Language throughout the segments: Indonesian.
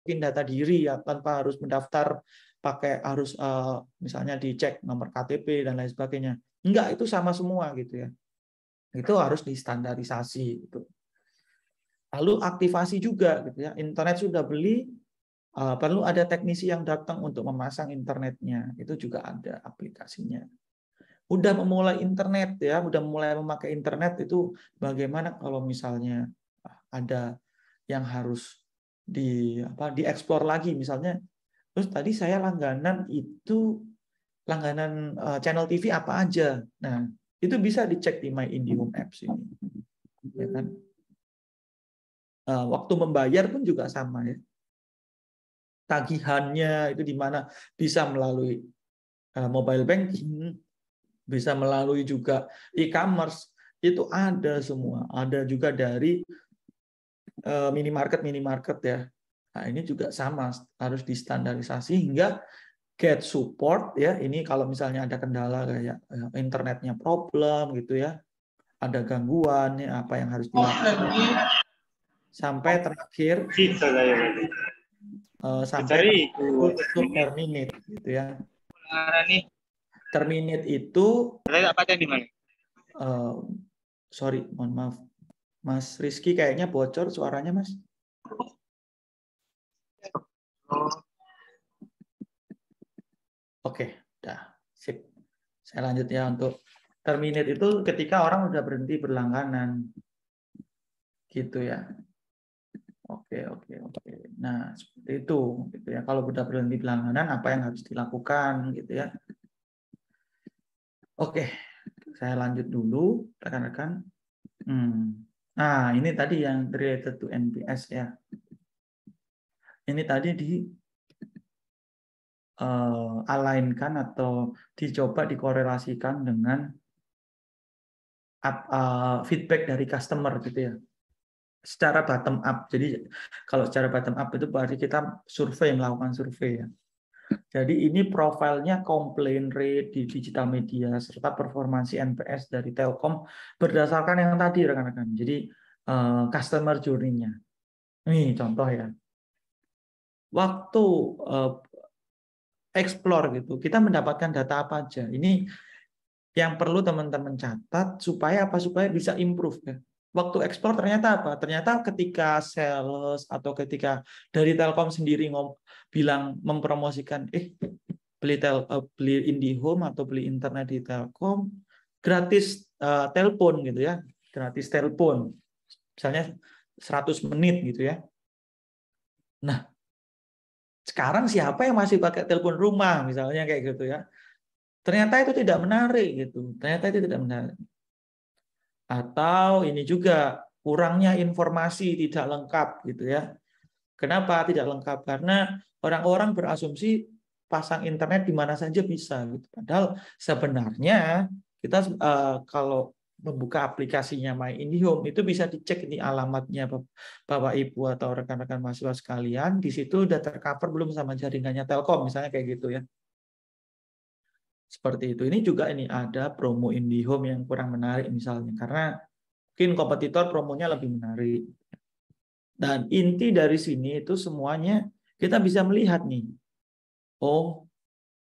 data diri ya, tanpa harus mendaftar pakai harus misalnya dicek nomor KTP dan lain sebagainya. Enggak, itu sama semua gitu ya. Itu harus distandarisasi gitu. Lalu aktivasi juga gitu ya. Internet sudah beli, perlu ada teknisi yang datang untuk memasang internetnya. Itu juga ada aplikasinya. Udah memulai internet ya, udah mulai memakai internet itu bagaimana kalau misalnya ada yang harus dieksplor lagi misalnya. Terus tadi saya langganan channel TV apa aja. Nah, itu bisa dicek di My IndiHome Apps ini. Ya kan? Waktu membayar pun juga sama ya. Tagihannya itu di mana, bisa melalui mobile banking, bisa melalui juga e-commerce, itu ada semua. Ada juga dari minimarket ya. Nah, ini juga sama, harus distandarisasi hingga get support ya. Ini kalau misalnya ada kendala kayak internetnya problem gitu ya, ada gangguan ya, apa yang harus dilakukan. Sampai terakhir itu terminate gitu ya. Terminate itu sorry, mohon maaf. Mas Rizky kayaknya bocor suaranya, Mas. Oke, dah. Sip. Saya lanjut ya, untuk terminate itu ketika orang udah berhenti berlangganan. Gitu ya. Oke. Nah, seperti itu gitu ya. Kalau udah berhenti berlangganan, apa yang harus dilakukan gitu ya. Oke, saya lanjut dulu rekan-rekan. Nah, ini tadi yang related to NPS ya. Ini tadi align-kan atau dicoba dikorelasikan dengan feedback dari customer gitu ya. Secara bottom up. Jadi kalau secara bottom up itu berarti kita melakukan survei ya. Jadi ini profilnya complaint rate di digital media serta performansi NPS dari Telkom berdasarkan yang tadi rekan-rekan. Jadi customer journey-nya. Ini contoh ya. Waktu explore gitu, kita mendapatkan data apa aja. Ini yang perlu teman-teman catat supaya apa? Supaya bisa improve ya. Waktu explore ternyata apa? Ternyata ketika sales atau ketika dari Telkom sendiri bilang mempromosikan beli IndiHome atau beli internet di Telkom gratis telepon gitu ya. Gratis telepon. Misalnya 100 menit gitu ya. Nah, sekarang siapa yang masih pakai telepon rumah misalnya kayak gitu ya. Ternyata itu tidak menarik gitu. Ternyata itu tidak menarik. Atau ini juga kurangnya informasi, tidak lengkap gitu ya. Kenapa tidak lengkap? Karena orang-orang berasumsi pasang internet di mana saja bisa gitu. Padahal sebenarnya kita kalau membuka aplikasinya My IndiHome itu bisa dicek ini alamatnya Bapak Ibu atau rekan-rekan mahasiswa sekalian, di situ udah tercover belum sama jaringannya Telkom misalnya kayak gitu ya. Seperti itu. Ini juga ini ada promo IndiHome yang kurang menarik misalnya karena mungkin kompetitor promonya lebih menarik. Dan inti dari sini itu semuanya kita bisa melihat nih. Oh,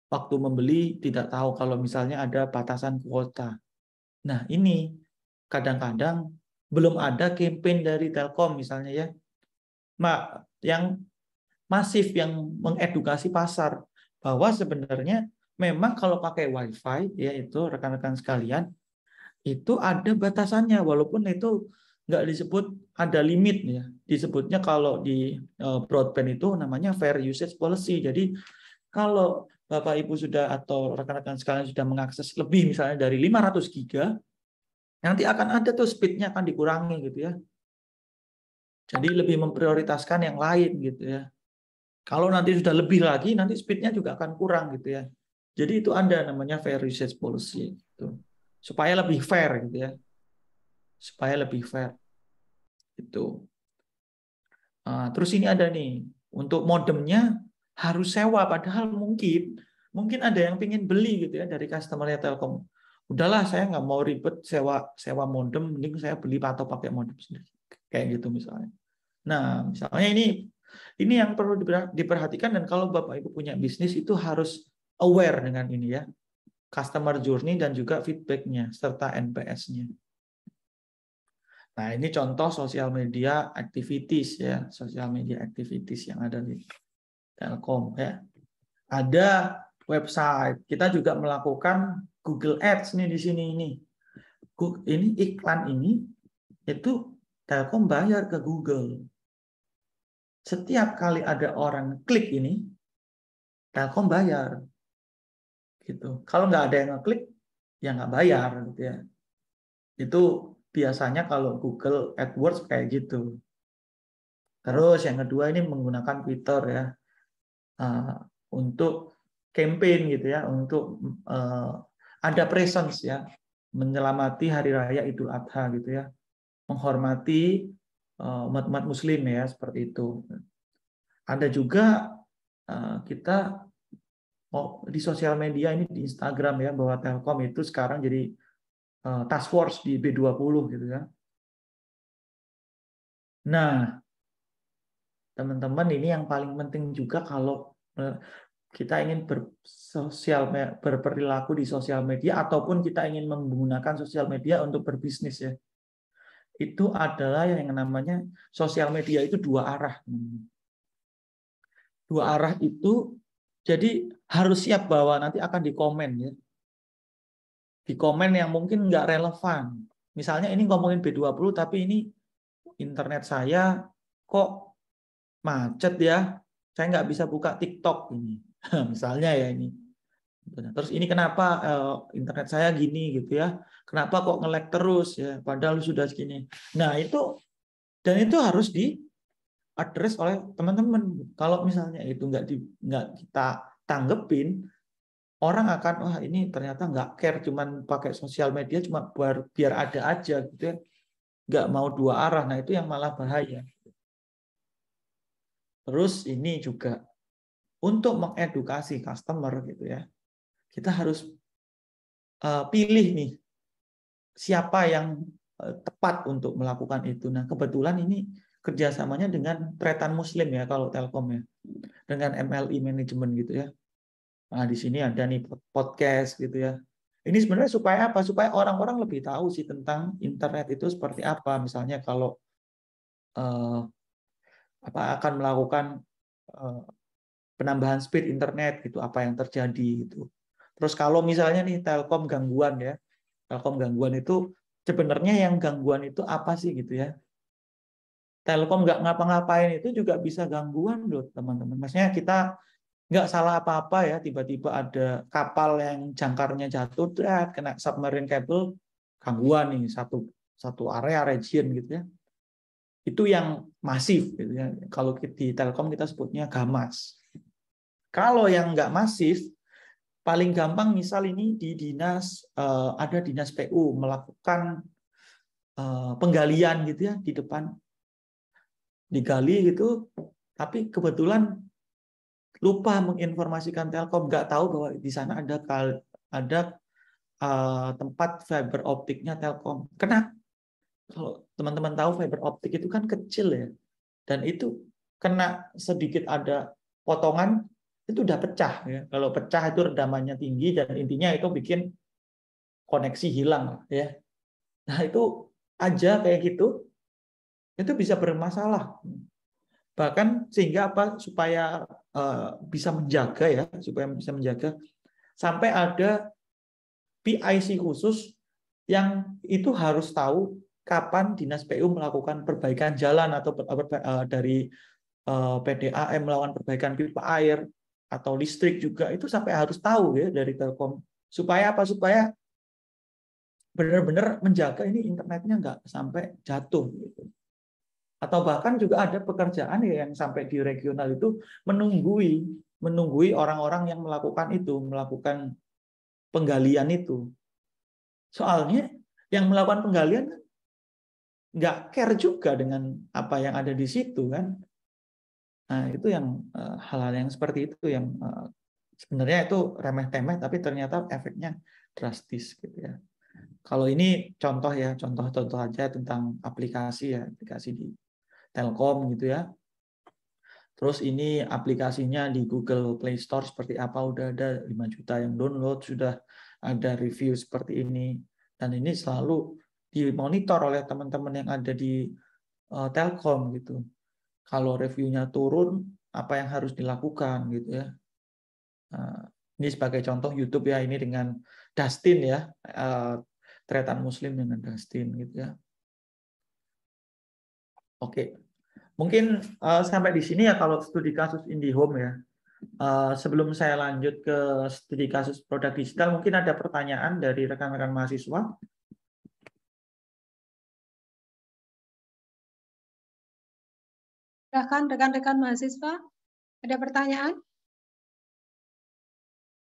waktu membeli tidak tahu kalau misalnya ada batasan kuota. Nah, ini kadang-kadang belum ada campaign dari Telkom misalnya ya. Yang masif yang mengedukasi pasar bahwa sebenarnya memang kalau pakai WiFi ya itu rekan-rekan sekalian itu ada batasannya walaupun itu nggak disebut ada limit ya. Disebutnya kalau di broadband itu namanya fair usage policy. Jadi kalau Bapak Ibu sudah atau rekan-rekan sekalian sudah mengakses lebih misalnya dari 500 giga, nanti akan ada tuh speednya akan dikurangi gitu ya. Jadi lebih memprioritaskan yang lain gitu ya. Kalau nanti sudah lebih lagi, nanti speednya juga akan kurang gitu ya. Jadi itu ada namanya fair usage policy gitu. Supaya lebih fair gitu ya. Supaya lebih fair. Itu. Terus ini ada nih, untuk modemnya harus sewa, padahal mungkin ada yang ingin beli gitu ya dari customer Telkom. Udahlah, saya nggak mau ribet sewa modem, mending saya beli atau pakai modem sendiri. Kayak gitu misalnya. Nah, misalnya ini Ini yang perlu diperhatikan, dan kalau Bapak Ibu punya bisnis itu harus aware dengan ini ya. Customer journey dan juga feedback-nya serta NPS-nya. Nah, ini contoh sosial media activities ya, sosial media activities yang ada di Telkom ya. Ada website, kita juga melakukan Google Ads nih di sini ini. Ini iklan ini itu Telkom bayar ke Google. Setiap kali ada orang klik ini, Telkom bayar. Gitu. Kalau nggak ada yang ngeklik, ya nggak bayar gitu ya. Itu biasanya kalau Google AdWords kayak gitu. Terus yang kedua ini menggunakan Twitter ya, untuk campaign gitu ya, untuk ada presence ya, menyelamati hari raya Idul Adha gitu ya, menghormati umat-umat Muslim ya, seperti itu. Ada juga kita di sosial media ini di Instagram ya, bahwa Telkom itu sekarang jadi task force di B20 gitu ya. Nah, teman-teman, ini yang paling penting juga kalau kita ingin berperilaku di sosial media ataupun kita ingin menggunakan sosial media untuk berbisnis ya. Itu adalah yang namanya sosial media itu dua arah. Dua arah itu jadi harus siap bahwa nanti akan dikomen ya. Di komen yang mungkin nggak relevan. Misalnya ini ngomongin B20 tapi ini internet saya kok macet ya. Saya nggak bisa buka TikTok ini. Misalnya ya ini. Terus ini kenapa internet saya gini gitu ya. Kenapa kok nge-lag terus ya padahal sudah segini. Nah, itu harus di-address oleh teman-teman. Kalau misalnya itu nggak kita tanggepin, orang akan wah ini ternyata nggak care, cuman pakai sosial media cuma biar ada aja gitu ya. Nggak mau dua arah. Nah, itu yang malah bahaya. Terus ini juga untuk mengedukasi customer gitu ya. Kita harus pilih nih siapa yang tepat untuk melakukan itu. Nah, kebetulan ini kerjasamanya dengan Tretan Muslim ya kalau Telkom ya, dengan MLI Management gitu ya. Nah, di sini ada nih podcast gitu ya. Ini sebenarnya supaya apa? Supaya orang-orang lebih tahu sih tentang internet itu seperti apa. Misalnya kalau akan melakukan penambahan speed internet gitu, apa yang terjadi gitu. Terus kalau misalnya nih Telkom gangguan ya, Telkom gangguan itu sebenarnya yang gangguan itu apa sih gitu ya? Telkom nggak ngapa-ngapain itu juga bisa gangguan loh teman-teman. Maksudnya kita nggak salah apa-apa ya, tiba-tiba ada kapal yang jangkarnya jatuh, kena submarine cable, gangguan nih satu area region gitu ya. Itu yang masif gitu ya. Kalau di Telkom kita sebutnya gamas. Kalau yang nggak masif, paling gampang misal ini di dinas ada dinas PU melakukan penggalian gitu ya di depan, digali gitu, tapi kebetulan lupa menginformasikan Telkom, nggak tahu bahwa di sana ada tempat fiber optiknya Telkom. Kena, kalau teman-teman tahu fiber optik itu kan kecil ya, dan itu kena sedikit ada potongan itu udah pecah ya. Kalau pecah itu redamannya tinggi dan intinya itu bikin koneksi hilang ya. Nah, itu aja kayak gitu itu bisa bermasalah. Bahkan sehingga apa supaya bisa menjaga ya, supaya bisa menjaga sampai ada PIC khusus yang itu harus tahu kapan Dinas PU melakukan perbaikan jalan atau dari PDAM melakukan perbaikan pipa air atau listrik juga itu sampai harus tahu ya dari Telkom. Supaya apa? Supaya benar-benar menjaga ini internetnya nggak sampai jatuh gitu. Atau bahkan juga ada pekerjaan yang sampai di regional itu menunggui orang-orang yang melakukan penggalian itu. Soalnya yang melakukan penggalian nggak care juga dengan apa yang ada di situ kan. Nah, itu yang hal-hal yang seperti itu yang sebenarnya itu remeh-temeh tapi ternyata efeknya drastis gitu ya. Kalau ini contoh ya, contoh-contoh aja tentang aplikasi ya, aplikasi di Telkom gitu ya. Terus ini aplikasinya di Google Play Store seperti apa, udah ada 5 juta yang download, sudah ada review seperti ini. Dan ini selalu dimonitor oleh teman-teman yang ada di Telkom gitu. Kalau reviewnya turun, apa yang harus dilakukan gitu ya. Nah, ini sebagai contoh YouTube ya, ini dengan Dustin ya, Tretan Muslim dengan Dustin gitu ya. Oke, mungkin sampai di sini ya kalau studi kasus IndiHome ya. Sebelum saya lanjut ke studi kasus produk digital, mungkin ada pertanyaan dari rekan-rekan mahasiswa. Silahkan rekan-rekan mahasiswa, ada pertanyaan?